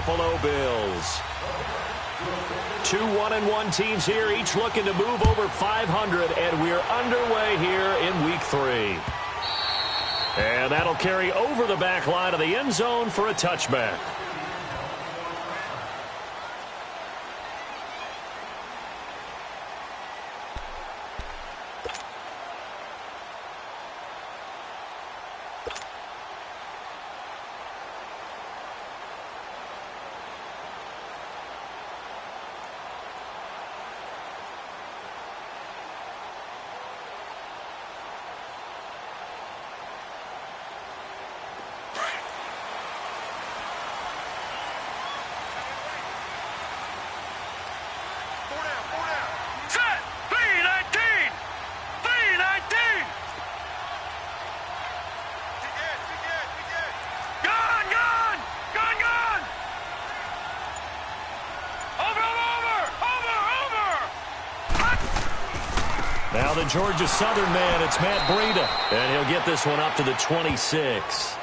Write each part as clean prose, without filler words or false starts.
Buffalo Bills. 2 1-1 teams here, each looking to move over 500, and we're underway here in Week 3. And that'll carry over the back line of the end zone for a touchback. Now the Georgia Southern man, it's Matt Breida, and he'll get this one up to the 26.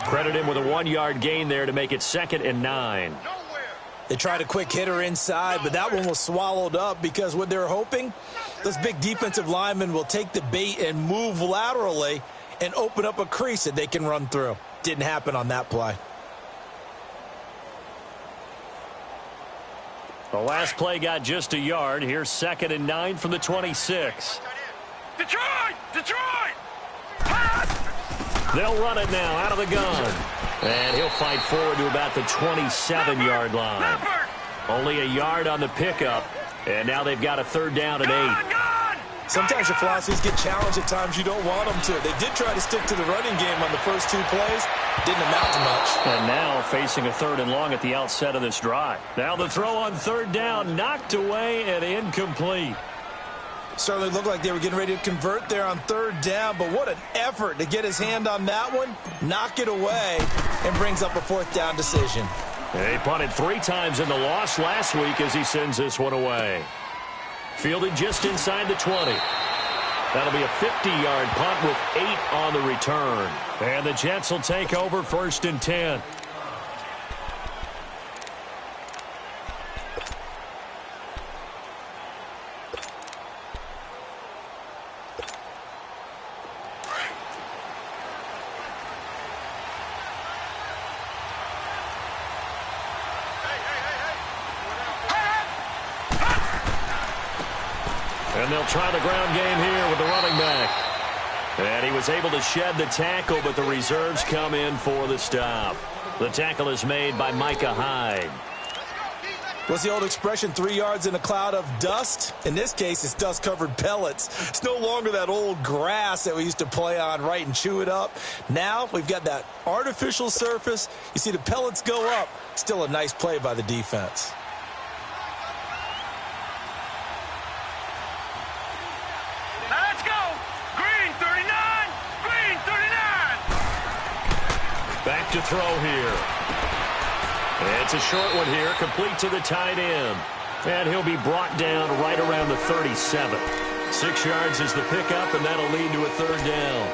Credit him with a 1-yard gain there to make it 2nd and 9. They tried a quick hitter inside, but that one was swallowed up because what they're hoping, this big defensive lineman will take the bait and move laterally and open up a crease that they can run through. Didn't happen on that play. The last play got just a yard. Here's 2nd and 9 from the 26. Detroit! Detroit! They'll run it now out of the gun. And he'll fight forward to about the 27-yard line. Only a yard on the pickup. And now they've got a 3rd down and 8. Sometimes your philosophies get challenged at times you don't want them to. They did try to stick to the running game on the first 2 plays. Didn't amount to much. And now facing a 3rd and long at the outset of this drive. Now the throw on 3rd down, knocked away and incomplete. Certainly looked like they were getting ready to convert there on 3rd down, but what an effort to get his hand on that one, knock it away, and brings up a 4th down decision. He punted 3 times in the loss last week as he sends this one away. Fielded just inside the 20. That'll be a 50-yard punt with 8 on the return. And the Jets will take over 1st and 10. And they'll try the ground game here with the running back. And he was able to shed the tackle, but the reserves come in for the stop. The tackle is made by Micah Hyde. What's the old expression, 3 yards in a cloud of dust? In this case, it's dust-covered pellets. It's no longer that old grass that we used to play on, right, and chew it up. Now we've got that artificial surface. You see the pellets go up. Still a nice play by the defense. Back to throw here. It's a short one here, complete to the tight end. And he'll be brought down right around the 37. 6 yards is the pickup, and that'll lead to a 3rd down.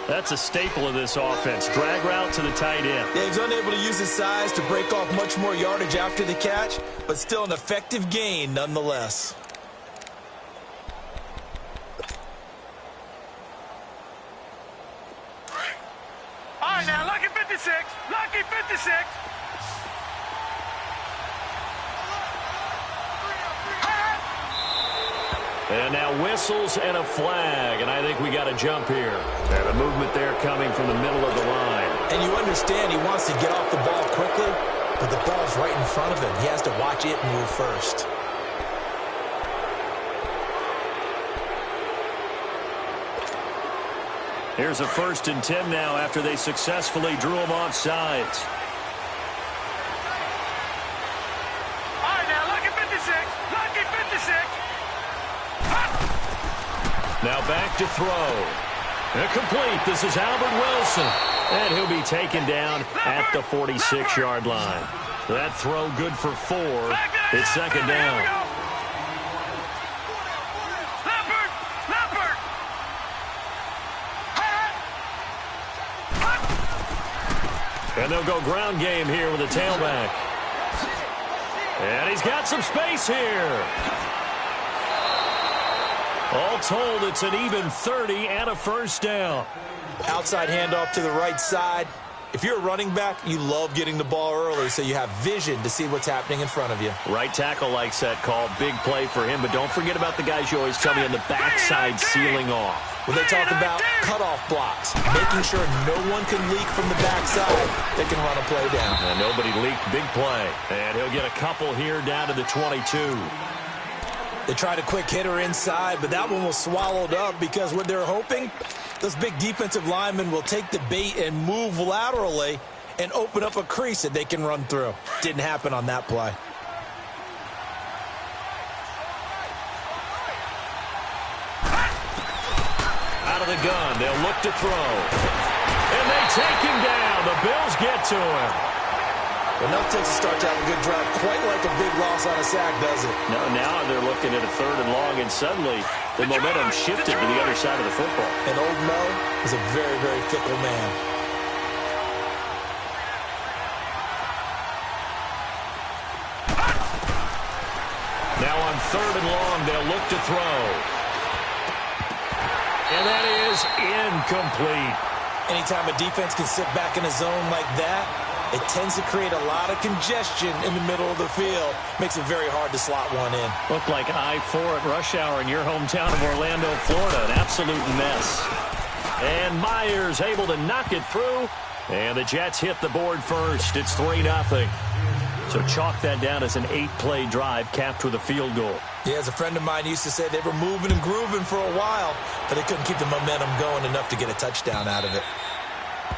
That's a staple of this offense. Drag route to the tight end. Yeah, he's unable to use his size to break off much more yardage after the catch, but still an effective gain nonetheless. All right, now, lucky 56. Lucky 56. And now whistles and a flag, and I think we got a jump here. And a movement there coming from the middle of the line. And you understand he wants to get off the ball quickly, but the ball's right in front of him. He has to watch it move first. Here's a 1st and 10 now after they successfully drew him off sides. All right, now, lucky 56. Lucky 56. Now back to throw. Incomplete. This is Albert Wilson. And he'll be taken down at the 46-yard line. That throw good for 4. It's 2nd down. And they'll go ground game here with a tailback. And he's got some space here. All told, it's an even 30 and a first down. Outside handoff to the right side. If you're a running back, you love getting the ball early so you have vision to see what's happening in front of you. Right tackle likes that call. Big play for him, but don't forget about the guys you always tell me on the backside sealing off. When they talk about cutoff blocks, making sure no one can leak from the backside, they can run a play down. And nobody leaked. Big play. And he'll get a couple here down to the 22. They tried a quick hitter inside, but that one was swallowed up because what they're hoping, those big defensive linemen will take the bait and move laterally and open up a crease that they can run through. Didn't happen on that play. Out of the gun, they'll look to throw. And they take him down. The Bills get to him. Enough takes a start to have a good drive. Quite like a big loss on a sack, does it? No, now they're looking at a 3rd and long, and suddenly the momentum shifted to the other side of the football. And old Mo is a very, very fickle man. Now on 3rd and long, they'll look to throw. And that is incomplete. Anytime a defense can sit back in a zone like that, it tends to create a lot of congestion in the middle of the field. Makes it very hard to slot one in. Looked like I-4 at rush hour in your hometown of Orlando, Florida. An absolute mess. And Myers able to knock it through. And the Jets hit the board first. It's 3-0. So chalk that down as an 8-play drive capped with a field goal. Yeah, as a friend of mine used to say, they were moving and grooving for a while, but they couldn't keep the momentum going enough to get a touchdown out of it.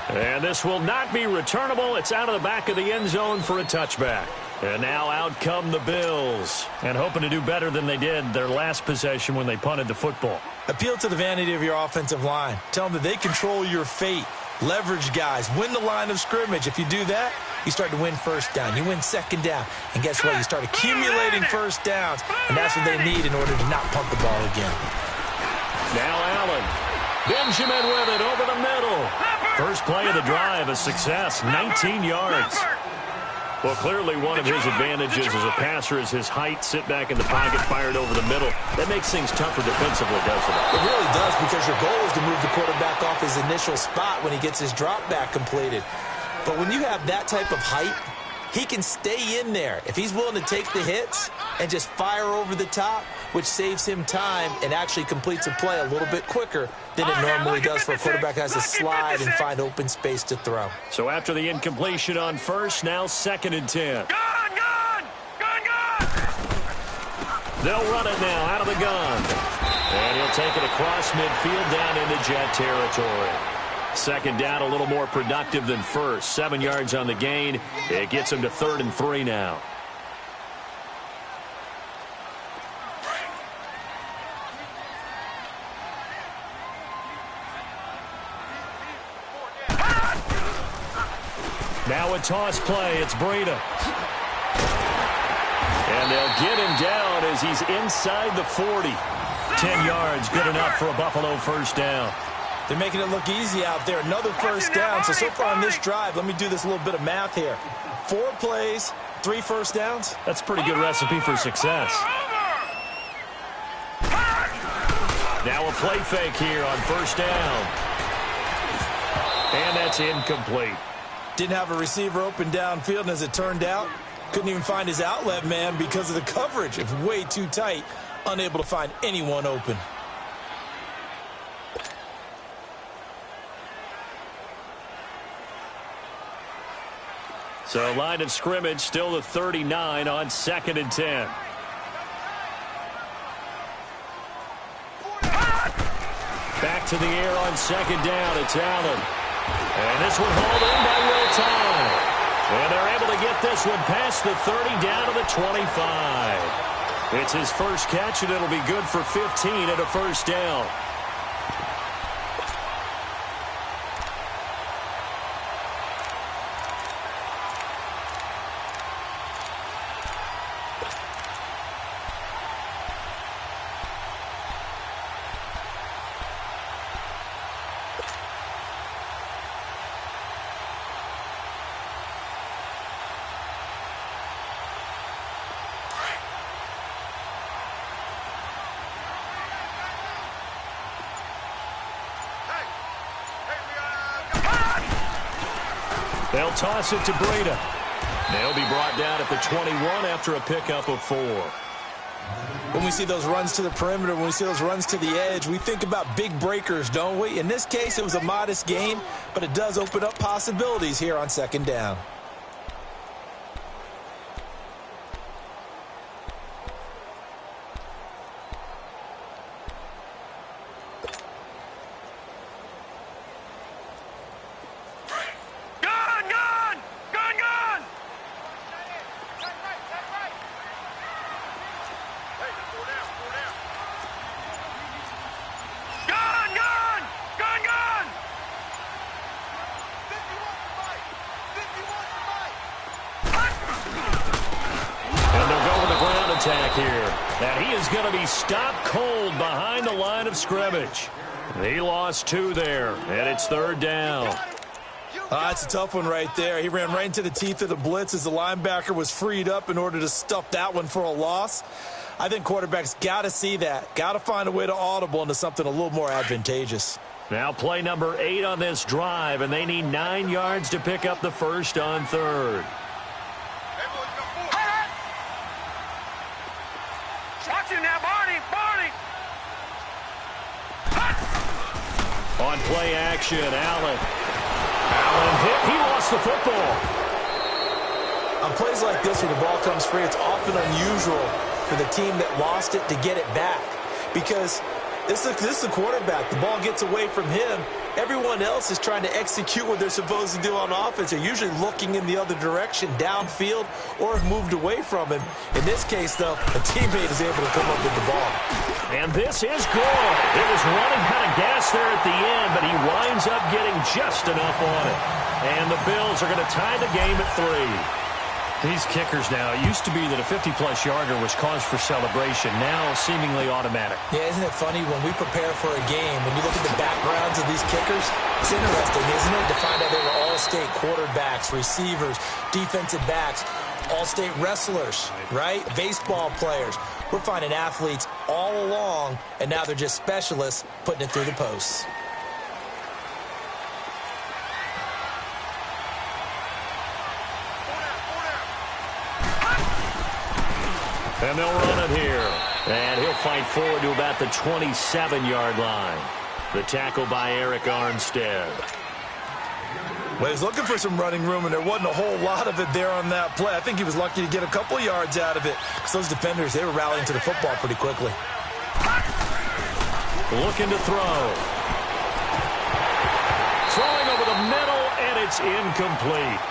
And this will not be returnable. It's out of the back of the end zone for a touchback. And now out come the Bills. And hoping to do better than they did their last possession when they punted the football. Appeal to the vanity of your offensive line. Tell them that they control your fate. Leverage guys. Win the line of scrimmage. If you do that, you start to win first down. You win 2nd down. And guess what? You start accumulating first downs. And that's what they need in order to not punt the ball again. Now Allen. Benjamin with it over the middle. First play of the drive, a success, 19 yards. Well, clearly one of his advantages as a passer is his height. Sit back in the pocket, fired over the middle. That makes things tougher defensively, doesn't it? It really does, because your goal is to move the quarterback off his initial spot when he gets his drop back completed. But when you have that type of height, he can stay in there. If he's willing to take the hits and just fire over the top, which saves him time and actually completes a play a little bit quicker than it normally does for a quarterback who has to slide and find open space to throw. So after the incompletion on first, now 2nd and 10. Gun! They'll run it now out of the gun. And he'll take it across midfield down into Jet territory. 2nd down, a little more productive than first. 7 yards on the gain. It gets him to 3rd and 3 now. Now a toss play. It's Breida. And they'll get him down as he's inside the 40. 10 yards, good enough for a Buffalo first down. They're making it look easy out there. Another first down. So far on this drive, let me do this little bit of math here. 4 plays, 3 first downs. That's a pretty good recipe for success. Now a play fake here on first down. And that's incomplete. Didn't have a receiver open downfield, and as it turned out, couldn't even find his outlet man because of the coverage. It's way too tight, unable to find anyone open. So line of scrimmage still the 39 on 2nd and 10. Back to the air on 2nd down. It's Allen. And this one hauled in by Will Tye. And they're able to get this one past the 30 down to the 25. It's his first catch, and it'll be good for 15 at a first down. They'll toss it to Breida. They'll be brought down at the 21 after a pickup of 4. When we see those runs to the perimeter, when we see those runs to the edge, we think about big breakers, don't we? In this case, it was a modest gain, but it does open up possibilities here on second down. Attack here. And he is going to be stopped cold behind the line of scrimmage. He lost 2 there, and it's third down. That's a tough one right there. He ran right into the teeth of the blitz as the linebacker was freed up in order to stuff that one for a loss. I think quarterbacks got to see that. Got to find a way to audible into something a little more advantageous. Now play number 8 on this drive, and they need 9 yards to pick up the first on third. On play action, Allen hit. He lost the football. On plays like this, when the ball comes free, it's often unusual for the team that lost it to get it back. Because this is the quarterback. The ball gets away from him. Everyone else is trying to execute what they're supposed to do on offense. They're usually looking in the other direction, downfield, or have moved away from him. In this case, though, a teammate is able to come up with the ball. And this is good. It was running out of gas there at the end, but he winds up getting just enough on it. And the Bills are going to tie the game at 3. These kickers now, it used to be that a 50-plus yarder was cause for celebration. Now, seemingly automatic. Yeah, isn't it funny when we prepare for a game, when you look at the backgrounds of these kickers, it's interesting, isn't it, to find out they were all-state quarterbacks, receivers, defensive backs, all-state wrestlers, right? Baseball players. We're finding athletes all along, and now they're just specialists putting it through the posts. And they'll run it here. And he'll fight forward to about the 27-yard line. The tackle by Eric Armstead. Well, he was looking for some running room, and there wasn't a whole lot of it there on that play. I think he was lucky to get a couple of yards out of it, because those defenders, they were rallying to the football pretty quickly. Looking to throw. Throwing over the middle, and it's incomplete.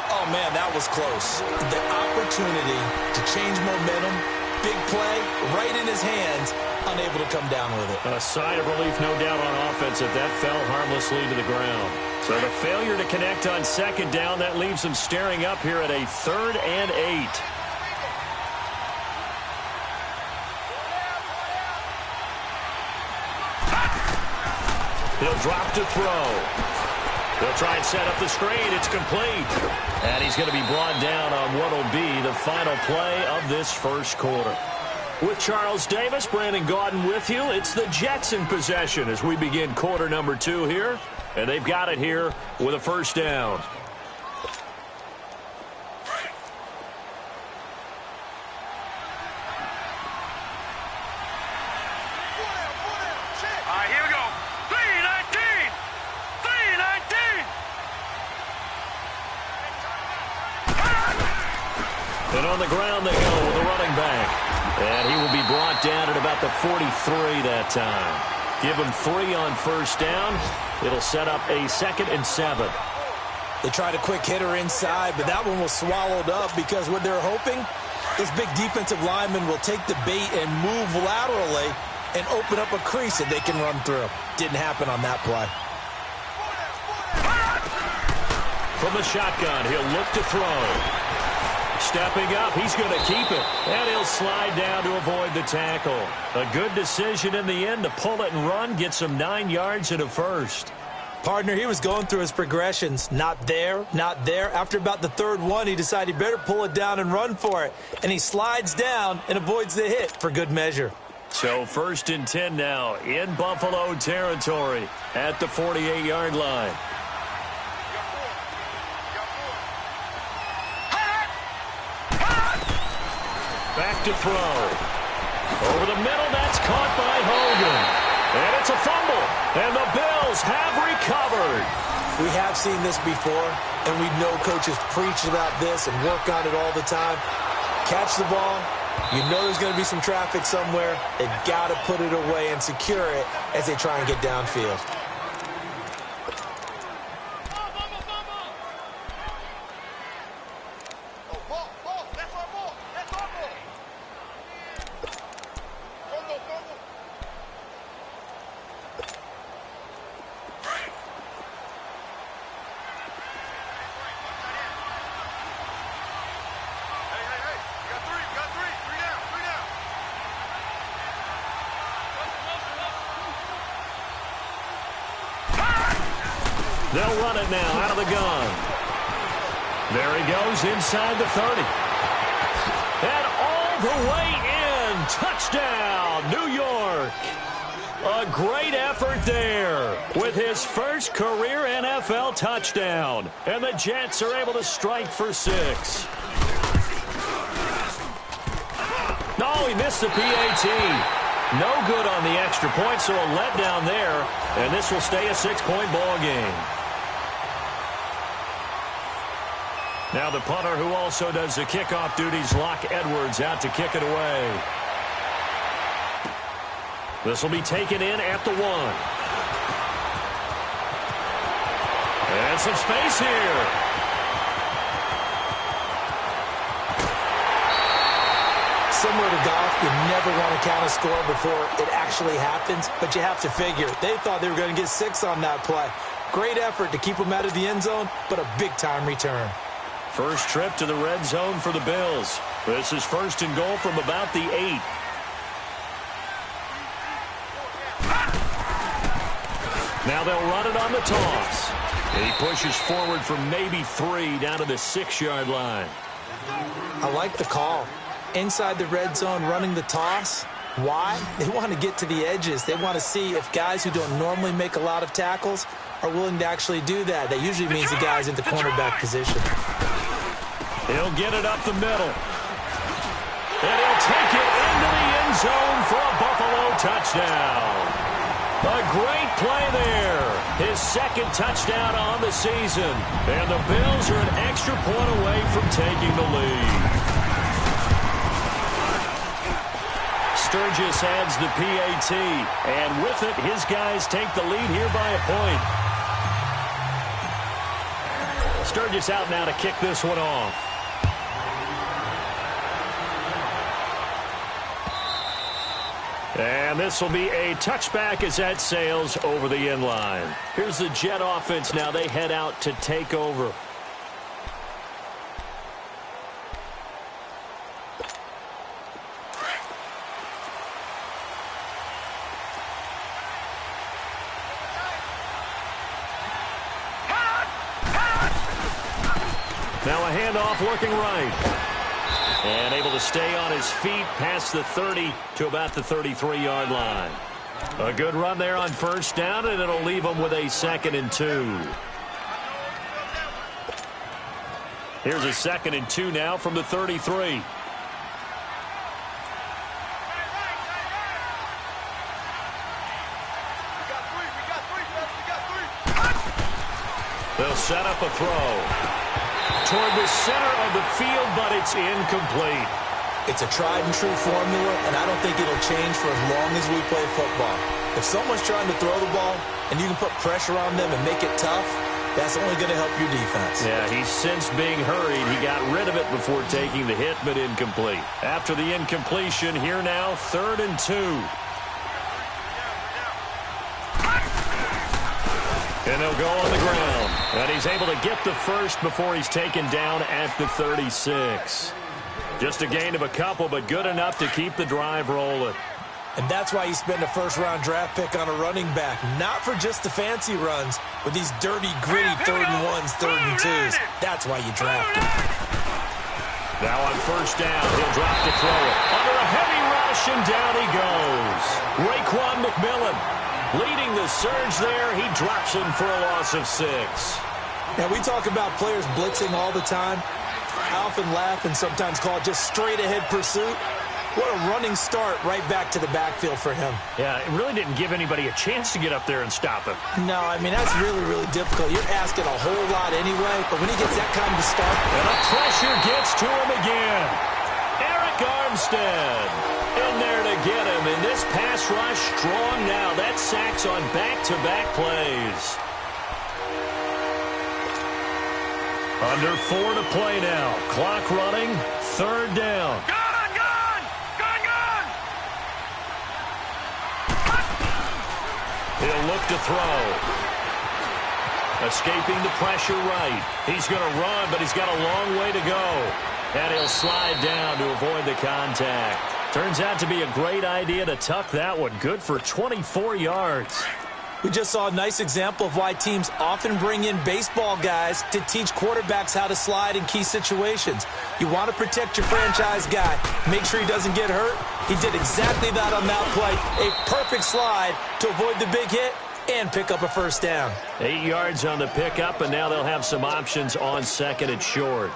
Oh, man, that was close. The opportunity to change momentum, big play, right in his hands, unable to come down with it. A sigh of relief, no doubt, on offense if that fell harmlessly to the ground. So the failure to connect on second down, that leaves them staring up here at a 3rd and 8. He'll drop to throw. They'll try and set up the screen. It's complete. And he's going to be brought down on what will be the final play of this first quarter. With Charles Davis, Brandon Gaudin with you. It's the Jets in possession as we begin quarter number 2 here. And they've got it here with a first down. And on the ground they go with the running back. And he will be brought down at about the 43 that time. Give him 3 on first down. It'll set up a 2nd and 7. They tried a quick hitter inside, but that one was swallowed up because what they're hoping, this big defensive lineman will take the bait and move laterally and open up a crease that they can run through. Didn't happen on that play. From the shotgun, he'll look to throw. Stepping up, he's going to keep it. And he'll slide down to avoid the tackle. A good decision in the end to pull it and run, get some 9 yards and a first. Partner, he was going through his progressions. Not there, not there. After about the 3rd one, he decided he better pull it down and run for it. And he slides down and avoids the hit for good measure. So 1st and 10 now in Buffalo territory at the 48-yard line. Back to throw. Over the middle, that's caught by Hogan. And it's a fumble. And the Bills have recovered. We have seen this before, and we know coaches preach about this and work on it all the time. Catch the ball. You know there's going to be some traffic somewhere. They've got to put it away and secure it as they try and get downfield. They'll run it now out of the gun. There he goes inside the 30. And all the way in. Touchdown, New York. A great effort there with his first career NFL touchdown. And the Jets are able to strike for 6. No, he missed the PAT. No good on the extra point, so a letdown there. And this will stay a 6-point ball game. Now the punter, who also does the kickoff duties, Locke Edwards, out to kick it away. This will be taken in at the 1. And some space here. Similar to golf, you never want to count a score before it actually happens, but you have to figure. They thought they were going to get 6 on that play. Great effort to keep them out of the end zone, but a big-time return. First trip to the red zone for the Bills. This is 1st and goal from about the 8. Now they'll run it on the toss. He pushes forward for maybe 3 down to the 6-yard line. I like the call. Inside the red zone running the toss. Why? They want to get to the edges. They want to see if guys who don't normally make a lot of tackles are willing to actually do that. That usually means the guy's in the cornerback position. He'll get it up the middle. And he'll take it into the end zone for a Buffalo touchdown. A great play there. His 2nd touchdown on the season. And the Bills are an extra point away from taking the lead. Sturgis adds the PAT. And with it, his guys take the lead here by a point. Sturgis out now to kick this one off. And this will be a touchback as that sails over the end line. Here's the Jet offense now. They head out to take over. Now a handoff looking right. And able to stay on his feet past the 30 to about the 33-yard line. A good run there on 1st down, and it'll leave him with a 2nd and 2. Here's a 2nd and 2 now from the 33. They'll set up a throw toward the center of the field, but it's incomplete. It's a tried-and-true formula, and I don't think it'll change for as long as we play football. If someone's trying to throw the ball and you can put pressure on them and make it tough, that's only going to help your defense. Yeah, he's since being hurried. He got rid of it before taking the hit, but incomplete. After the incompletion, here now, 3rd and 2. And they'll go on the ground. And he's able to get the first before he's taken down at the 36. Just a gain of a couple, but good enough to keep the drive rolling. And that's why you spend a first-round draft pick on a running back. Not for just the fancy runs, but these dirty, gritty 3rd and 1s, 3rd and 2s. That's why you draft him. Now on 1st down, he'll drop to throw it. Under a heavy rush, and down he goes. Raekwon McMillan leading the surge there. He drops him for a loss of 6. Now, we talk about players blitzing all the time. I often laugh and sometimes call it just straight-ahead pursuit. What a running start right back to the backfield for him. Yeah, it really didn't give anybody a chance to get up there and stop him. No, I mean, that's really, really difficult. You're asking a whole lot anyway, but when he gets that kind of start. And the pressure gets to him again. Eric Armstead in there to get him. And this pass rush strong now. That sacks on back-to-back plays. Under 4 to play now. Clock running. 3rd down. He'll look to throw. Escaping the pressure right. He's going to run, but he's got a long way to go. And he'll slide down to avoid the contact. Turns out to be a great idea to tuck that one. Good for 24 yards. We just saw a nice example of why teams often bring in baseball guys to teach quarterbacks how to slide in key situations. You want to protect your franchise guy. Make sure he doesn't get hurt. He did exactly that on that play. A perfect slide to avoid the big hit and pick up a 1st down. 8 yards on the pickup, and now they'll have some options on 2nd and short.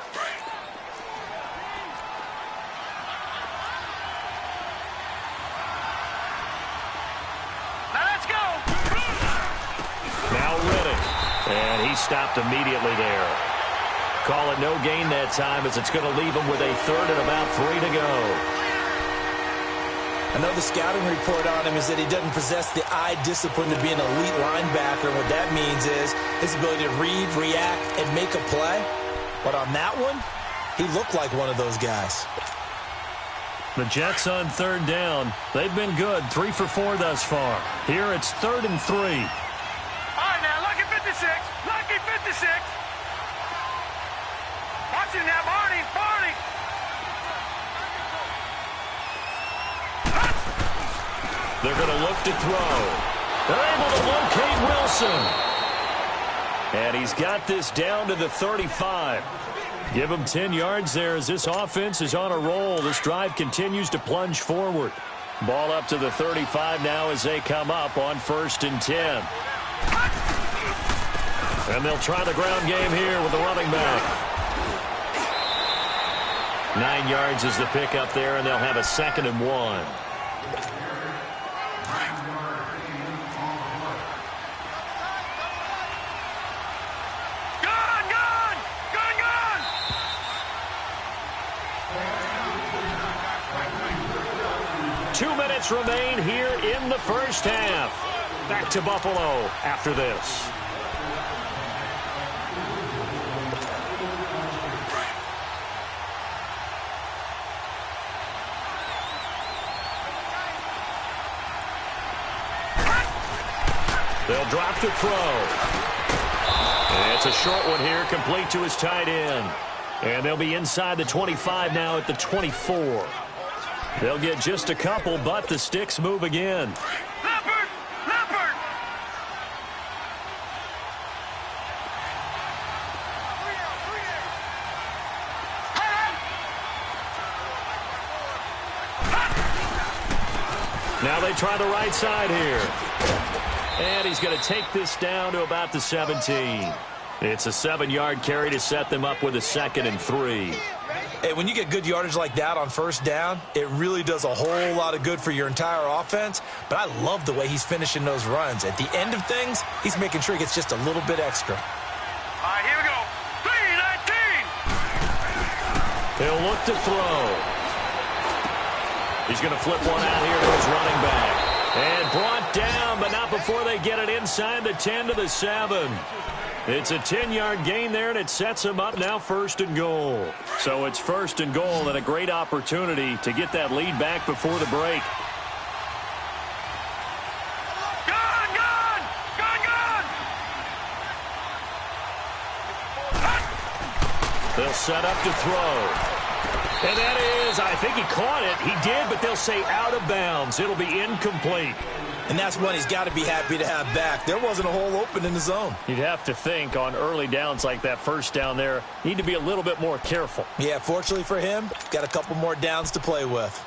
And he stopped immediately there. Call it no gain that time as it's going to leave him with a 3rd and about 3 to go. I know the scouting report on him is that he doesn't possess the eye discipline to be an elite linebacker. And what that means is his ability to read, react, and make a play. But on that one, he looked like one of those guys. The Jets on 3rd down. They've been good. 3 for 4 thus far. Here it's 3rd and 3. Lucky 56. Watch him now, Barney. They're going to look to throw. They're able to locate Wilson. And he's got this down to the 35. Give him 10 yards there as this offense is on a roll. This drive continues to plunge forward. Ball up to the 35 now as they come up on 1st and 10. And they'll try the ground game here with the running back. 9 yards is the pickup there, and they'll have a 2nd and 1. Two minutes remain here in the 1st half. Back to Buffalo after this. They'll drop to throw. And it's a short one here, complete to his tight end. And they'll be inside the 25 now at the 24. They'll get just a couple, but the sticks move again. Leopard! Now they try the right side here. And he's going to take this down to about the 17. It's a 7-yard carry to set them up with a 2nd and 3. Hey, when you get good yardage like that on 1st down, it really does a whole lot of good for your entire offense. But I love the way he's finishing those runs. At the end of things, he's making sure he gets just a little bit extra. All right, here we go. 3-19. He'll look to throw. He's going to flip one out here to his running back. And brought down, but not before they get it inside the 10 to the 7. It's a 10-yard gain there, and it sets them up now 1st and goal. So it's 1st and goal and a great opportunity to get that lead back before the break. They'll set up to throw. And that is, I think he caught it. He did, but they'll say out of bounds. It'll be incomplete. And that's one he's got to be happy to have back. There wasn't a hole open in the zone. You'd have to think on early downs like that 1st down there, need to be a little bit more careful. Yeah, fortunately for him, got a couple more downs to play with.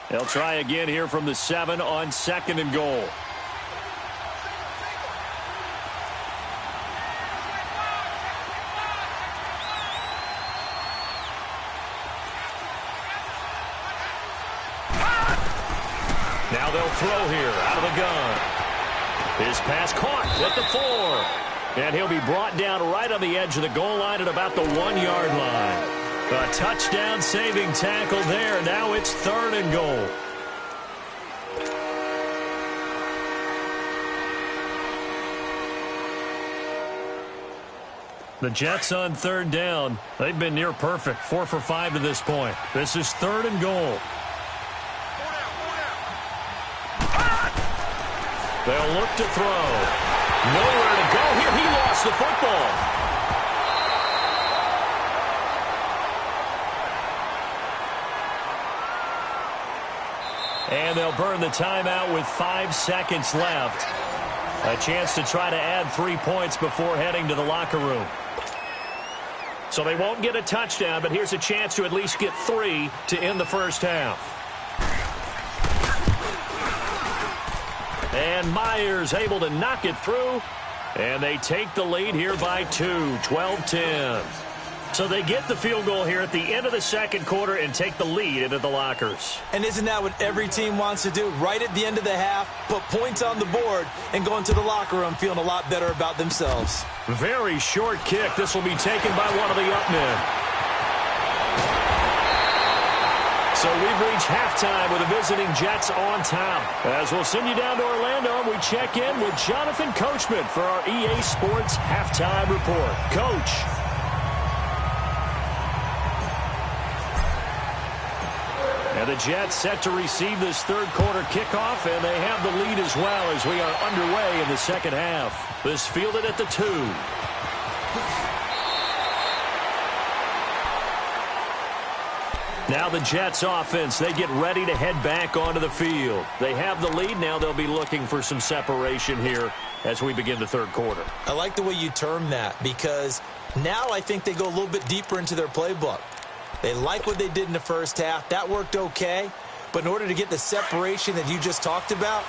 They'll try again here from the 7 on 2nd and goal. they'll throw here out of the gun. His pass caught at the 4. And he'll be brought down right on the edge of the goal line at about the 1-yard line. A touchdown-saving tackle there. Now it's 3rd and goal. The Jets on 3rd down. They've been near perfect, 4 for 5 to this point. This is 3rd and goal. They'll look to throw. Nowhere to go here. He lost the football. And they'll burn the timeout with 5 seconds left. A chance to try to add 3 points before heading to the locker room. So they won't get a touchdown, but here's a chance to at least get 3 to end the first half. And Myers able to knock it through. And they take the lead here by 2, 12-10. So they get the field goal here at the end of the second quarter and take the lead into the lockers. And isn't that what every team wants to do? Right at the end of the half, put points on the board and go into the locker room feeling a lot better about themselves. Very short kick. This will be taken by one of the up men. So we've reached halftime with the visiting Jets on top. As we'll send you down to Orlando, and we check in with Jonathan Coachman for our EA Sports Halftime Report. Coach. And the Jets set to receive this third quarter kickoff, and they have the lead as well as we are underway in the second half. This fielded at the 2. Now the Jets offense, they get ready to head back onto the field. They have the lead. Now they'll be looking for some separation here as we begin the third quarter. I like the way you term that, because now I think they go a little bit deeper into their playbook. They like what they did in the first half. That worked okay. But in order to get the separation that you just talked about,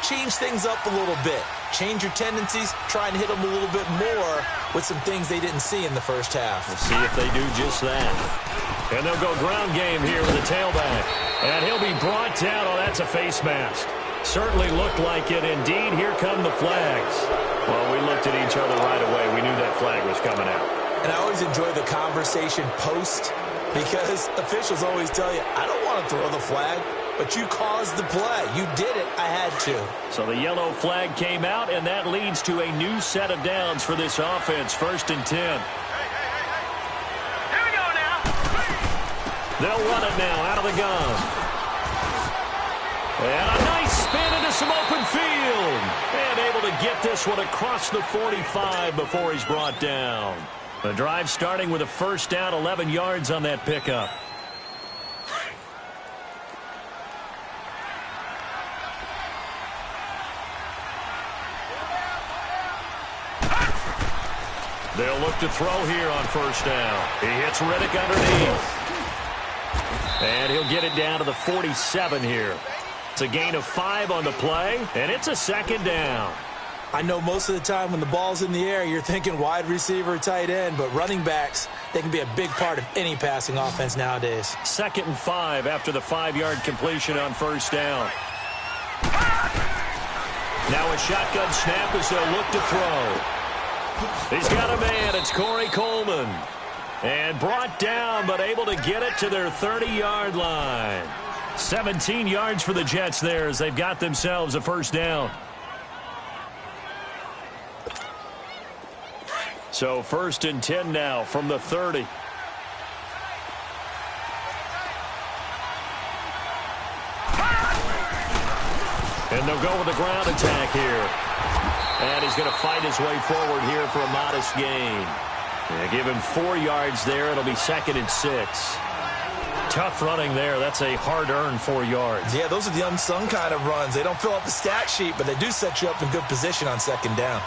change things up a little bit. Change your tendencies. Try and hit them a little bit more with some things they didn't see in the first half. We'll see if they do just that. And they'll go ground game here with the tailback. And he'll be brought down. Oh, that's a face mask. Certainly looked like it. Indeed, here come the flags. Well, we looked at each other right away. We knew that flag was coming out. And I always enjoy the conversation post, because officials always tell you, I don't want to throw the flag, but you caused the play. You did it. I had to. So the yellow flag came out, and that leads to a new set of downs for this offense. 1st and 10. Here we go now. They'll run it now out of the gun. And a nice spin into some open field. And able to get this one across the 45 before he's brought down. The drive starting with a first down, 11 yards on that pickup. They'll look to throw here on first down. He hits Riddick underneath. And he'll get it down to the 47 here. It's a gain of 5 on the play, and it's a 2nd down. I know most of the time when the ball's in the air, you're thinking wide receiver, tight end, but running backs, they can be a big part of any passing offense nowadays. 2nd and 5 after the 5-yard completion on first down. Now a shotgun snap as they'll look to throw. He's got a man. It's Corey Coleman. And brought down, but able to get it to their 30-yard line. 17 yards for the Jets there as they've got themselves a first down. So 1st and 10 now from the 30. And they'll go with the ground attack here. And he's going to fight his way forward here for a modest gain. Yeah, give him 4 yards there. It'll be 2nd and 6. Tough running there. That's a hard-earned 4 yards. Yeah, those are the unsung kind of runs. They don't fill up the stat sheet, but they do set you up in good position on 2nd down.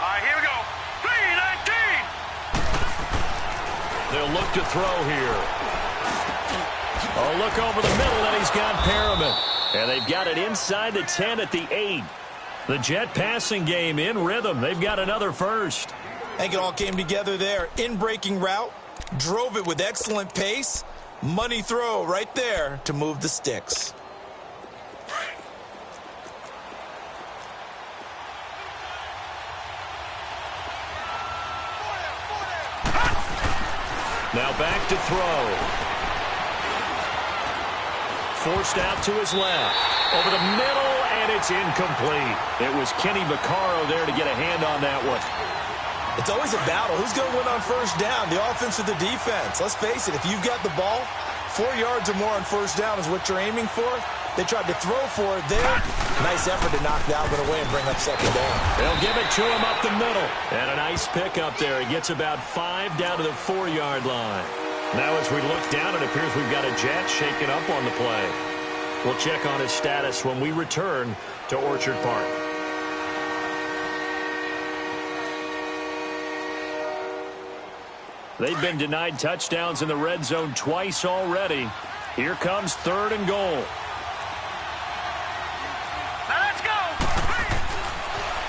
All right, here we go. 3-19. They'll look to throw here. Oh, look over the middle, and he's got Perriman. And they've got it inside the 10 at the 8. The Jet passing game in rhythm. They've got another first. I think it all came together there. In-breaking route, drove it with excellent pace, Money throw right there to move the sticks. Now back to throw. Forced out to his left. Over the middle, and it's incomplete. It was Kenny Vaccaro there to get a hand on that one. It's always a battle. Who's going to win on first down, the offense or the defense? Let's face it, if you've got the ball, 4 yards or more on first down is what you're aiming for. They tried to throw for it there. Nice effort to knock that one away and bring up second down. They'll give it to him up the middle. And a nice pickup there. He gets about 5 down to the 4-yard line. Now as we look down, it appears we've got a Jet shaken up on the play. We'll check on his status when we return to Orchard Park. They've been denied touchdowns in the red zone twice already. Here comes 3rd and goal. Let's go!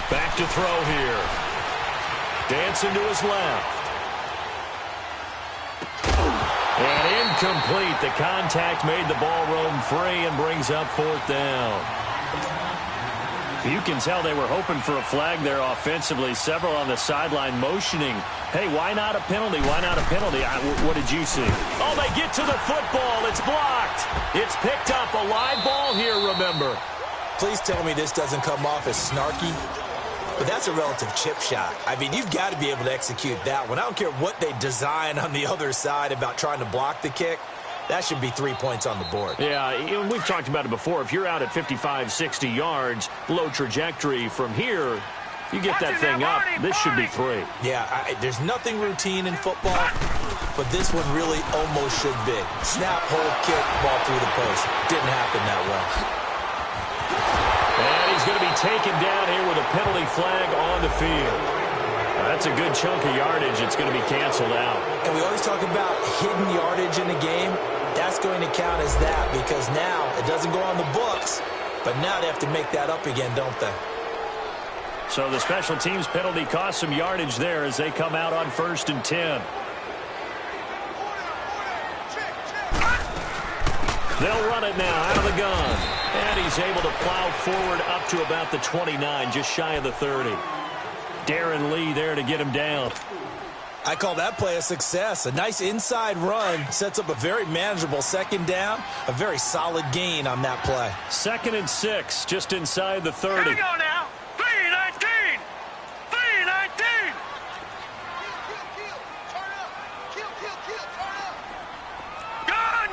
Back to throw here. Dancing to his left. And incomplete. The contact made the ball roam free and brings up 4th down. You can tell they were hoping for a flag there offensively. Several on the sideline motioning. Hey, why not a penalty? Why not a penalty? What did you see? Oh, they get to the football. It's blocked. It's picked up. A live ball here, remember. Please tell me this doesn't come off as snarky. But that's a relative chip shot. I mean, you've got to be able to execute that one. I don't care what they design on the other side about trying to block the kick. That should be 3 points on the board. Yeah, we've talked about it before. If you're out at 55, 60 yards, low trajectory from here, you get that thing up, this should be 3. Yeah, there's nothing routine in football, but this one really almost should be. Snap, hold, kick, ball through the post. Didn't happen that way. And he's going to be taken down here with a penalty flag on the field. That's a good chunk of yardage. It's going to be canceled out. And we always talk about hidden yardage in a game. That's going to count as that because now it doesn't go on the books, but now they have to make that up again, don't they? So the special teams penalty cost some yardage there as they come out on 1st and 10. They'll run it now out of the gun. And he's able to plow forward up to about the 29, just shy of the 30. Darren Lee there to get him down. I call that play a success. A nice inside run sets up a very manageable second down. A very solid gain on that play. 2nd and 6, just inside the 30. Here we go now. 3-19. 3-19. Gone.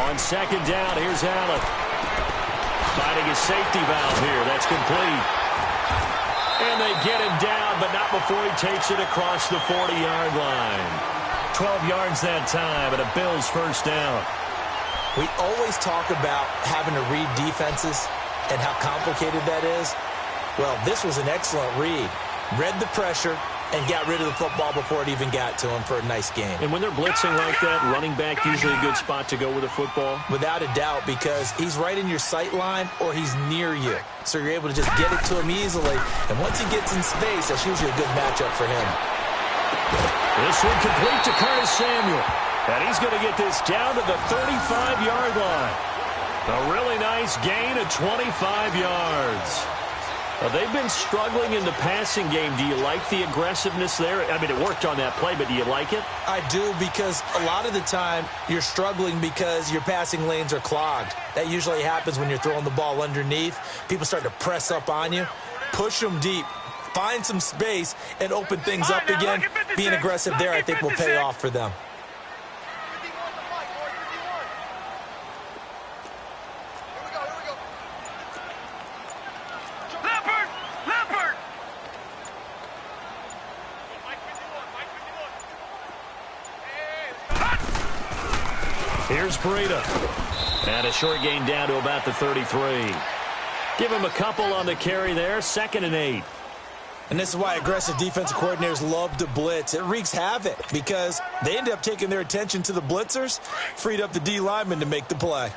On 2nd down, here's Allen. Finding his safety valve here. That's complete. And they get him down, but not before he takes it across the 40-yard line. 12 yards that time, and a Bills first down. We always talk about having to read defenses and how complicated that is. Well, this was an excellent read. Read the pressure and got rid of the football before it even got to him for a nice game. And when they're blitzing like that, running back usually a good spot to go with a football? Without a doubt, because he's right in your sight line or he's near you. So you're able to just get it to him easily. And once he gets in space, that's usually a good matchup for him. This one complete to Curtis Samuel. And he's going to get this down to the 35-yard line. A really nice gain of 25 yards. They've been struggling in the passing game. Do you like the aggressiveness there? I mean, it worked on that play, but do you like it? I do, because a lot of the time you're struggling because your passing lanes are clogged. That usually happens when you're throwing the ball underneath. People start to press up on you. Push them deep. Find some space and open things up again. Being aggressive there, I think, will pay off for them. Here's Breida. And a short gain down to about the 33. Give him a couple on the carry there. 2nd and 8. And this is why aggressive defensive coordinators love to blitz. It wreaks havoc because they end up taking their attention to the blitzers, freed up the D lineman to make the play.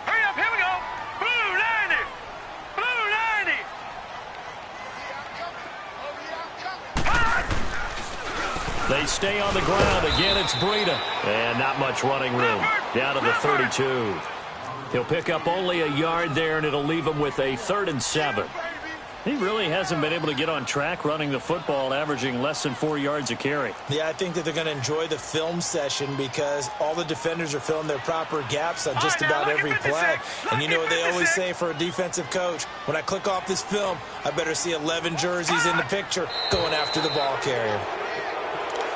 Hurry up, here we go. Blue 90. Blue 90. They stay on the ground. Again, it's Breida. And not much running room. Down to the 32. He'll pick up only a yard there, and it'll leave him with a 3rd and 7. He really hasn't been able to get on track running the football, averaging less than 4 yards a carry. Yeah, I think that they're going to enjoy the film session because all the defenders are filling their proper gaps on just about every play. And you know what they always say for a defensive coach? When I click off this film, I better see 11 jerseys in the picture going after the ball carrier.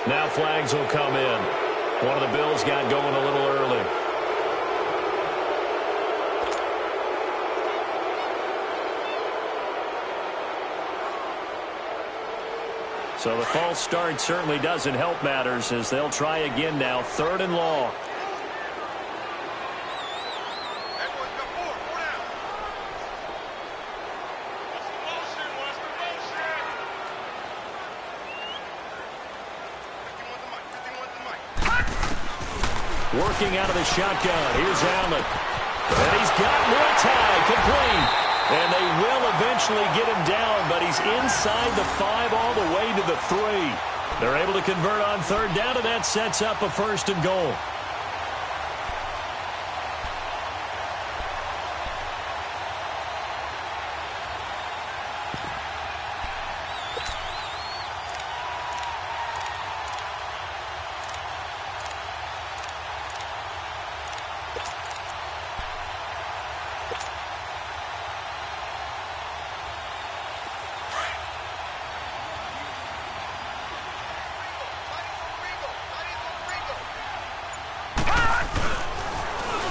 Now flags will come in. One of the Bills got going a little early. So the false start certainly doesn't help matters as they'll try again now. 3rd and long. Working out of the shotgun. Here's Allen. And he's got more time. Complete. And they will eventually get him down, but he's inside the 5 all the way to the 3. They're able to convert on 3rd down, and that sets up a 1st and goal.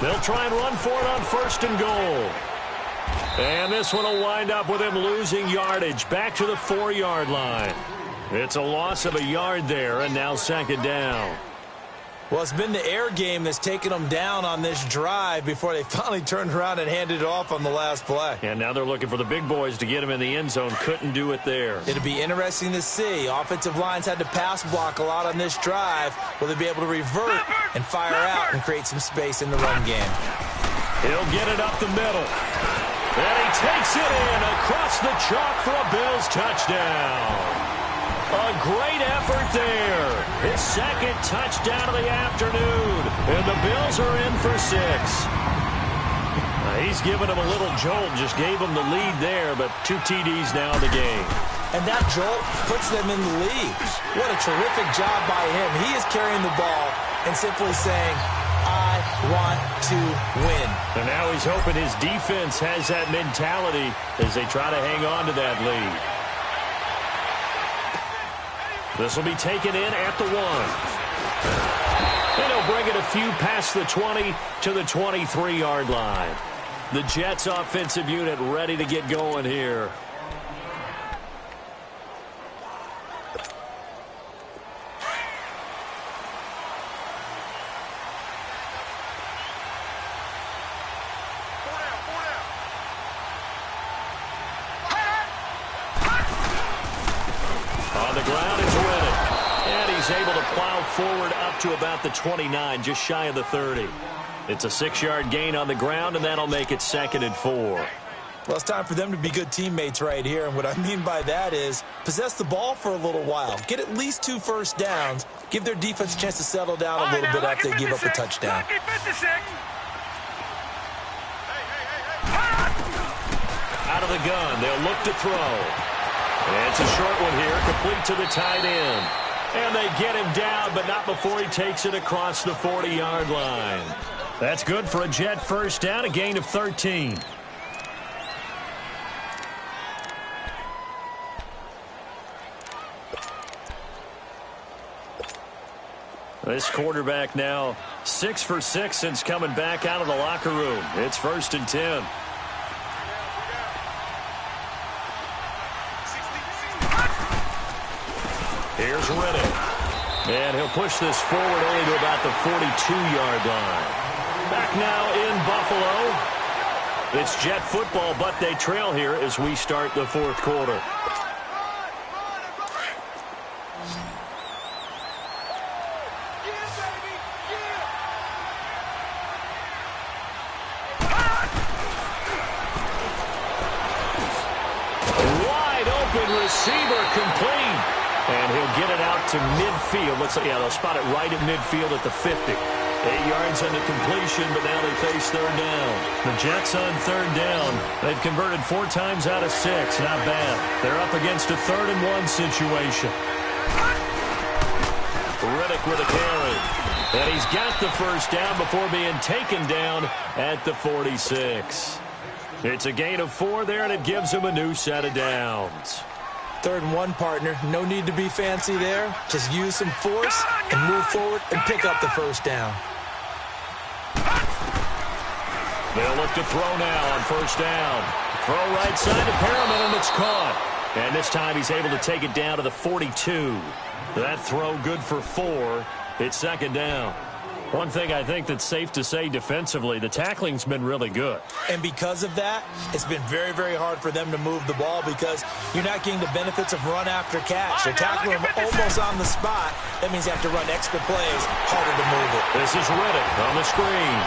They'll try and run for it on 1st and goal. And this one will wind up with him losing yardage back to the 4-yard line. It's a loss of a yard there, and now 2nd down. Well, it's been the air game that's taken them down on this drive before they finally turned around and handed it off on the last play. And now they're looking for the big boys to get him in the end zone. Couldn't do it there. It'll be interesting to see. Offensive lines had to pass block a lot on this drive. Will they be able to revert and fire out and create some space in the run game? He'll get it up the middle. And he takes it in across the chalk for a Bills touchdown. A great effort there. His 2nd touchdown of the afternoon. And the Bills are in for 6. He's given him a little jolt. Just gave him the lead there, but 2 TDs now in the game. And that jolt puts them in the lead. What a terrific job by him. He is carrying the ball and simply saying, I want to win. And now he's hoping his defense has that mentality as they try to hang on to that lead. This will be taken in at the 1. And he'll bring it a few past the 20 to the 23-yard line. The Jets offensive unit ready to get going here. Forward up to about the 29, just shy of the 30. It's a 6-yard gain on the ground, and that'll make it 2nd and 4. Well, it's time for them to be good teammates right here, and what I mean by that is possess the ball for a little while. Get at least 2 first downs. Give their defense a chance to settle down a little bit after they give up a touchdown. Out of the gun, they'll look to throw. And it's a short one here, complete to the tight end. And they get him down, but not before he takes it across the 40-yard line. That's good for a Jet first down, a gain of 13. This quarterback now 6 for 6 since coming back out of the locker room. It's 1st and 10. Here's Riddick. And he'll push this forward only to about the 42-yard line. Back now in Buffalo. It's Jet football, but they trail here as we start the 4th quarter. Wide open receiver complete. And he'll get it out to midfield. Looks like, yeah, they'll spot it right at midfield at the 50. 8 yards on the completion, but now they face third down. The Jets on third down. They've converted 4 times out of 6. Not bad. They're up against a 3rd-and-1 situation. Riddick with a carry. And he's got the first down before being taken down at the 46. It's a gain of 4 there, and it gives him a new set of downs. 3rd and 1, partner. No need to be fancy there. Just use some force and move forward and pick up the first down. They'll look to throw now on first down. Throw right side to Perriman, and it's caught. And this time he's able to take it down to the 42. That throw good for 4. It's 2nd down. One thing I think that's safe to say defensively, the tackling's been really good. And because of that, it's been very, very hard for them to move the ball because you're not getting the benefits of run after catch. They're tackling them almost on the spot. That means you have to run extra plays, harder to move it. This is Riddick on the screen.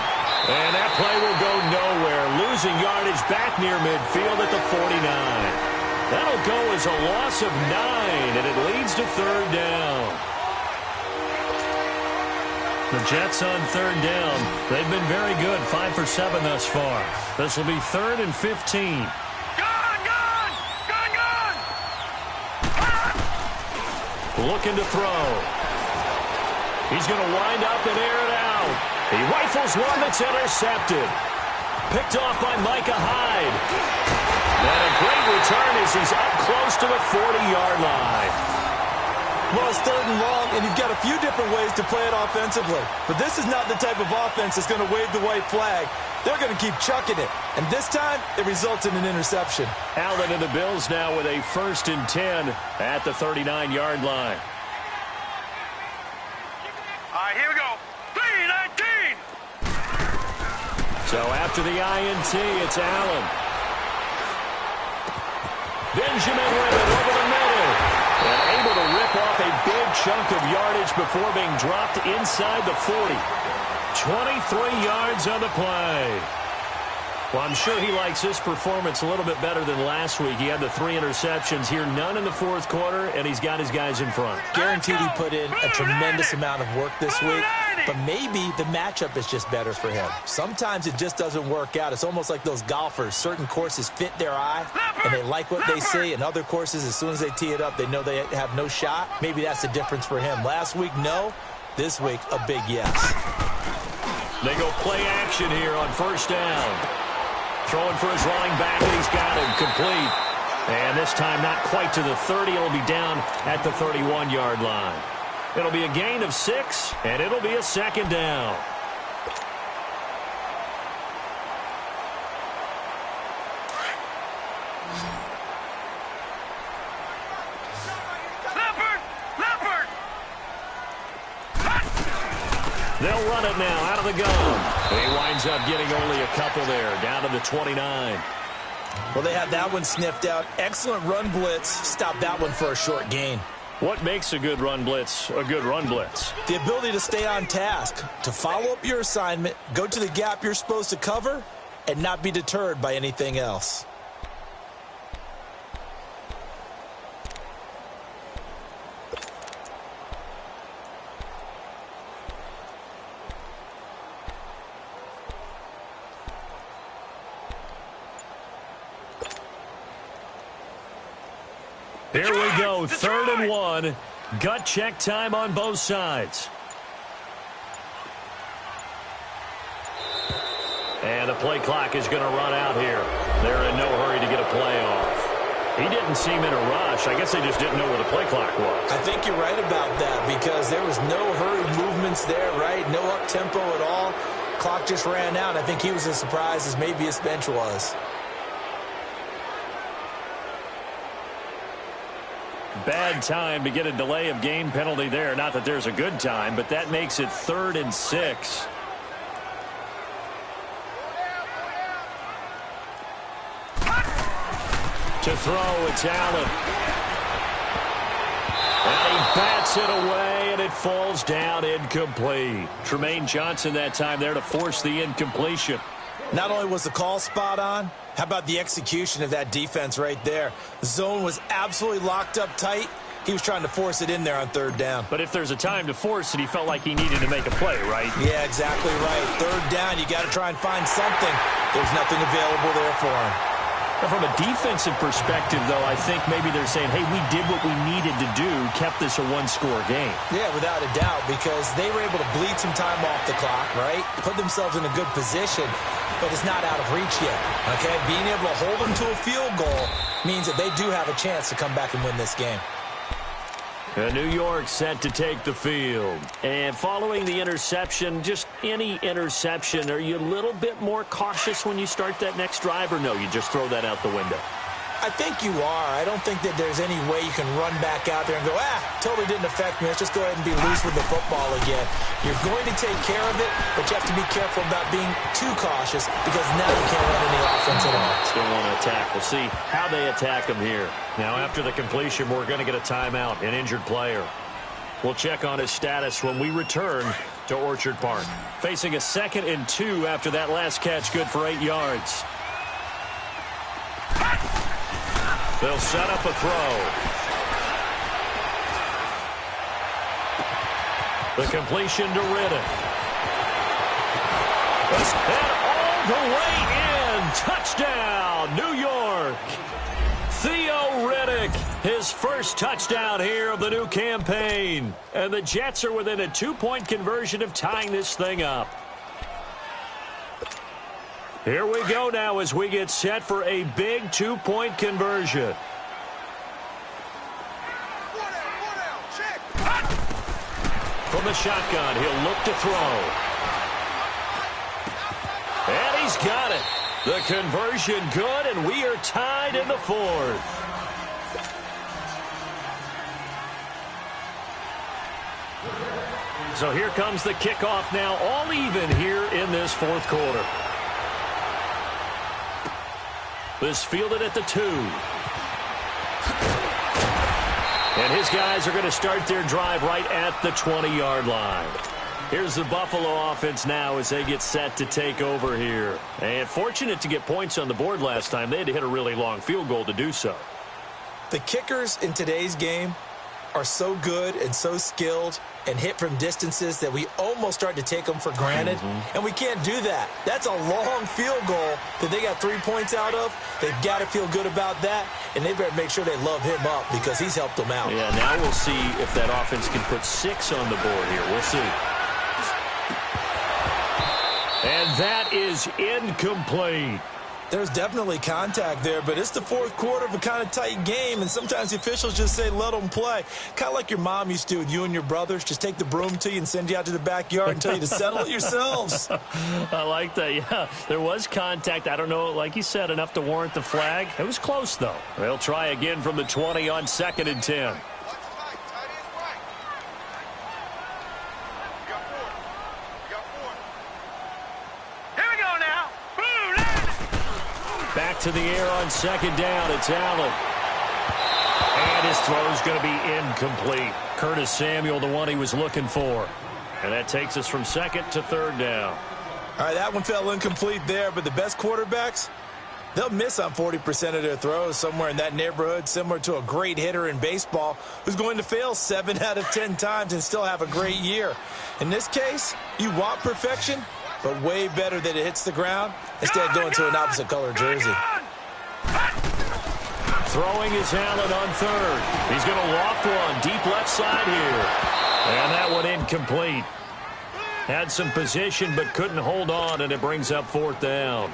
And that play will go nowhere. Losing yardage back near midfield at the 49. That'll go as a loss of 9, and it leads to 3rd down. The Jets on 3rd down. They've been very good, 5 for 7 thus far. This will be 3rd and 15. Gone! Looking to throw. He's going to wind up and air it out. He rifles one that's intercepted. Picked off by Micah Hyde. And a great return as he's up close to the 40-yard line. Well, it's 3rd and long, and you've got a few different ways to play it offensively. But this is not the type of offense that's going to wave the white flag. They're going to keep chucking it. And this time, it results in an interception. Allen and the Bills now with a 1st and 10 at the 39-yard line. All right, here we go. 3-19. So after the INT, it's Allen. Benjamin with it over the middle. And able to rip off a big chunk of yardage before being dropped inside the 40. 23 yards on the play. Well, I'm sure he likes this performance a little bit better than last week. He had the 3 interceptions here, none in the 4th quarter, and he's got his guys in front. Guaranteed he put in a tremendous amount of work this week, but maybe the matchup is just better for him. Sometimes it just doesn't work out. It's almost like those golfers. Certain courses fit their eye, and they like what they see, and other courses, as soon as they tee it up, they know they have no shot. Maybe that's the difference for him. Last week, no. This week, a big yes. They go play action here on first down. Throwing for his running back, and he's got him complete. And this time not quite to the 30. It'll be down at the 31-yard line. It'll be a gain of 6, and it'll be a 2nd down. They'll run it now out of the gun. And he winds up getting only a couple there, down to the 29. Well, they had that one sniffed out. Excellent run blitz. Stopped that one for a short gain. What makes a good run blitz a good run blitz? The ability to stay on task, to follow up your assignment, go to the gap you're supposed to cover, and not be deterred by anything else. Here we go, 3rd and 1. Gut check time on both sides. And the play clock is going to run out here. They're in no hurry to get a play off. He didn't seem in a rush. I guess they just didn't know where the play clock was. I think you're right about that because there was no hurried movements there, right? No up-tempo at all. Clock just ran out. I think he was as surprised as maybe his bench was. Bad time to get a delay of game penalty there. Not that there's a good time, but that makes it 3rd and 6. To throw, it's Allen. And he bats it away, and it falls down incomplete. Tremaine Johnson that time there to force the incompletion. Not only was the call spot on, how about the execution of that defense right there? The zone was absolutely locked up tight, He was trying to force it in there on third down. But if there's a time to force it, he felt like he needed to make a play, right? Yeah, exactly right. Third down, you got to try and find something. There's nothing available there for him. Now, from a defensive perspective, though, I think maybe they're saying, hey, we did what we needed to do, kept this a one-score game. Yeah, without a doubt, because they were able to bleed some time off the clock, right? Put themselves in a good position, but it's not out of reach yet, okay? Being able to hold them to a field goal means that they do have a chance to come back and win this game. And New York set to take the field. And following the interception, just any interception, are you a little bit more cautious when you start that next drive, or no, you just throw that out the window? I think you are. I don't think that there's any way you can run back out there and go, totally didn't affect me. Let's just go ahead and be loose with the football again. You're going to take care of it, but you have to be careful about being too cautious because now you can't run any offense at all. Still want to attack. We'll see how they attack him here. Now, after the completion, we're going to get a timeout, an injured player. We'll check on his status when we return to Orchard Park. Facing a 2nd and 2 after that last catch, good for 8 yards. They'll set up a throw. The completion to Riddick. And all the way in. Touchdown, New York. Theo Riddick, his first touchdown here of the new campaign. And the Jets are within a 2-point conversion of tying this thing up. Here we go now as we get set for a big 2-point conversion. From the shotgun, he'll look to throw. And he's got it. The conversion good, and we are tied in the 4th. So here comes the kickoff now, all even here in this 4th quarter. This fielded at the 2. And his guys are going to start their drive right at the 20-yard line. Here's the Buffalo offense now as they get set to take over here. And fortunate to get points on the board last time. They had to hit a really long field goal to do so. The kickers in today's game are so good and so skilled and hit from distances that we almost start to take them for granted. And we can't do that. That's a long field goal that they got 3 points out of. They've got to feel good about that, and they better make sure they love him up because he's helped them out. Yeah, now we'll see if that offense can put 6 on the board here. We'll see. And that is incomplete. There's definitely contact there, but it's the 4th quarter of a kind of tight game, and sometimes the officials just say, let them play. Kind of like your mom used to with you and your brothers. Just take the broom to you and send you out to the backyard and tell you to settle it yourselves. I like that, yeah. There was contact. I don't know, like you said, enough to warrant the flag. It was close, though. They'll try again from the 20 on 2nd and 10. Back to the air on 2nd down. It's Allen. And his throw's going to be incomplete. Curtis Samuel, the one he was looking for. And that takes us from 2nd to 3rd down. All right, that one fell incomplete there, but the best quarterbacks, they'll miss on 40% of their throws, somewhere in that neighborhood, similar to a great hitter in baseball who's going to fail 7 out of 10 times and still have a great year. In this case, you want perfection, but way better that it hits the ground instead of going to an opposite color jersey. Throwing is Allen on 3rd. He's going to loft one deep left side here. And that one incomplete. Had some position but couldn't hold on, and it brings up 4th down.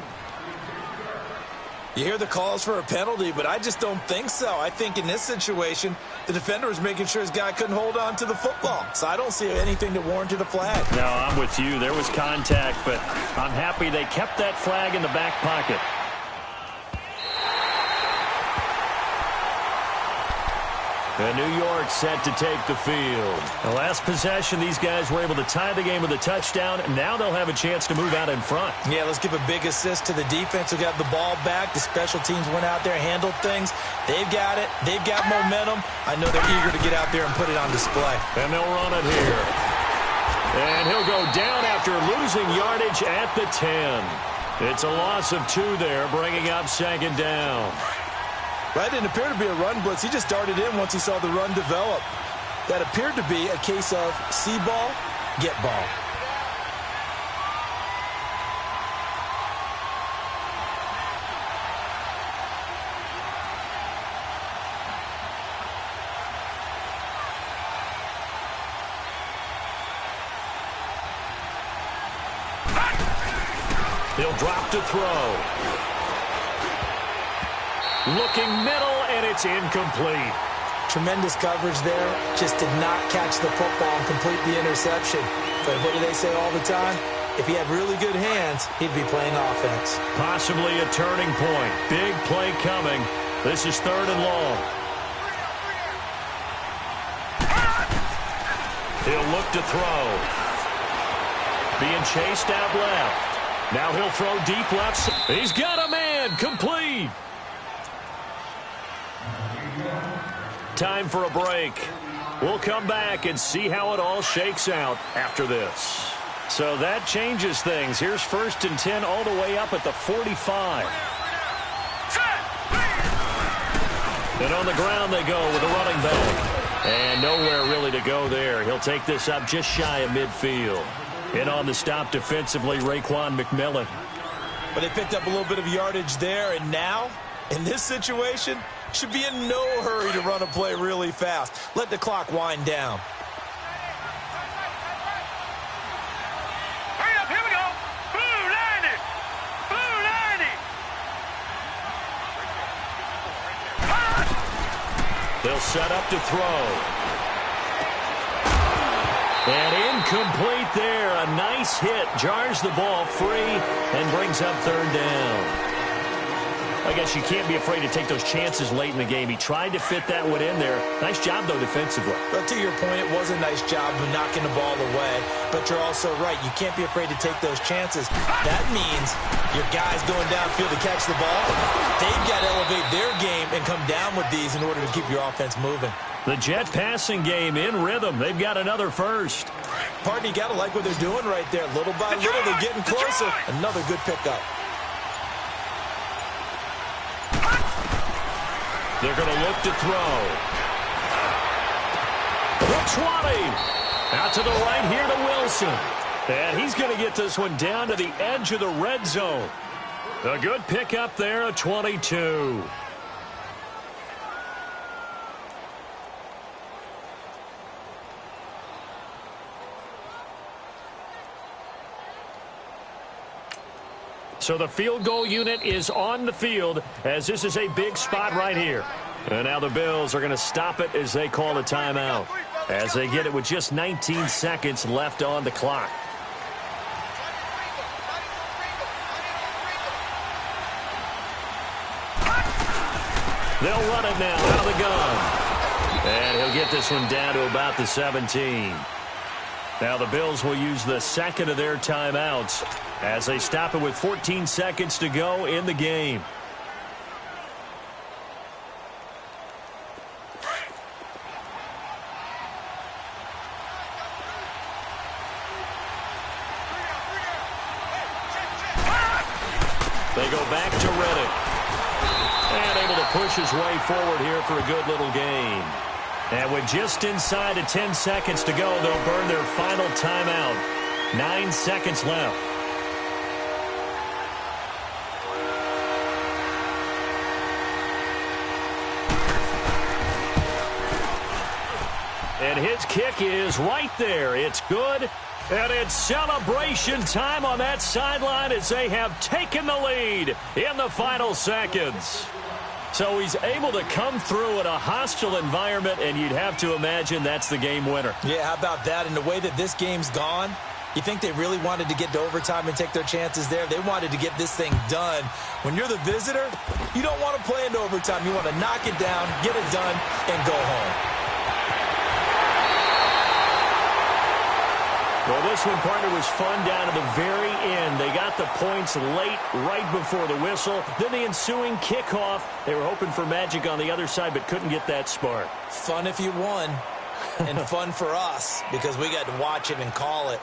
You hear the calls for a penalty, but I just don't think so. I think in this situation, the defender was making sure his guy couldn't hold on to the football. So I don't see anything that warranted a flag. No, I'm with you. There was contact, but I'm happy they kept that flag in the back pocket. And New York set to take the field. The last possession, these guys were able to tie the game with a touchdown, and now they'll have a chance to move out in front. Yeah, let's give a big assist to the defense who got the ball back. The special teams went out there, handled things. They've got it. They've got momentum. I know they're eager to get out there and put it on display. And they'll run it here. And he'll go down after losing yardage at the 10. It's a loss of 2 there, bringing up 2nd down. That didn't appear to be a run blitz. He just darted in once he saw the run develop. That appeared to be a case of see ball, get ball. He'll drop to throw. Looking middle, and it's incomplete. Tremendous coverage there. Just did not catch the football and complete the interception. But what do they say all the time? If he had really good hands, he'd be playing offense. Possibly a turning point. Big play coming. This is 3rd and long. He'll look to throw. Being chased out left. Now he'll throw deep left. He's got a man. Complete. Time for a break. We'll come back and see how it all shakes out after this. So that changes things. Here's 1st and 10 all the way up at the 45. And on the ground they go with a running back. And nowhere really to go there. He'll take this up just shy of midfield. In on the stop defensively, Raekwon McMillan. But they picked up a little bit of yardage there, and now, in this situation, should be in no hurry to run a play really fast. Let the clock wind down. Hurry up, here we go. Blue 90. Blue 90. They'll set up to throw. And incomplete there. A nice hit. Jars the ball free and brings up 3rd down. I guess you can't be afraid to take those chances late in the game. He tried to fit that one in there. Nice job, though, defensively. But to your point, it was a nice job of knocking the ball away. But you're also right. You can't be afraid to take those chances. That means your guys going downfield to catch the ball, they've got to elevate their game and come down with these in order to keep your offense moving. The Jet passing game in rhythm. They've got another first. Pardon, you got to like what they're doing right there. Little by little, they're getting closer. Another good pickup. They're going to look to throw. The 20. Out to the right here to Wilson. And he's going to get this one down to the edge of the red zone. A good pickup there, a 22. So the field goal unit is on the field as this is a big spot right here. And now the Bills are going to stop it as they call a timeout. As they get it with just 19 seconds left on the clock. They'll run it now out of the gun. And he'll get this one down to about the 17. Now the Bills will use the second of their timeouts as they stop it with 14 seconds to go in the game. They go back to Reddick. And able to push his way forward here for a good little gain. And with just inside of 10 seconds to go, they'll burn their final timeout. 9 seconds left. And his kick is right there. It's good. And it's celebration time on that sideline as they have taken the lead in the final seconds. So he's able to come through in a hostile environment, and you'd have to imagine that's the game winner. Yeah, how about that? And the way that this game's gone, you think they really wanted to get to overtime and take their chances there? They wanted to get this thing done. When you're the visitor, you don't want to play into overtime. You want to knock it down, get it done, and go home. Well, this one, partner, was fun down to the very end. They got the points late, right before the whistle. Then the ensuing kickoff. They were hoping for magic on the other side, but couldn't get that spark. Fun if you won, and fun for us because we got to watch it and call it.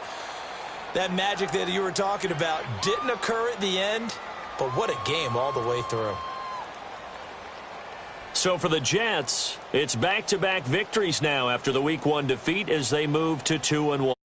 That magic that you were talking about didn't occur at the end, but what a game all the way through. So for the Jets, it's back-to-back victories now after the Week 1 defeat as they move to 2-1.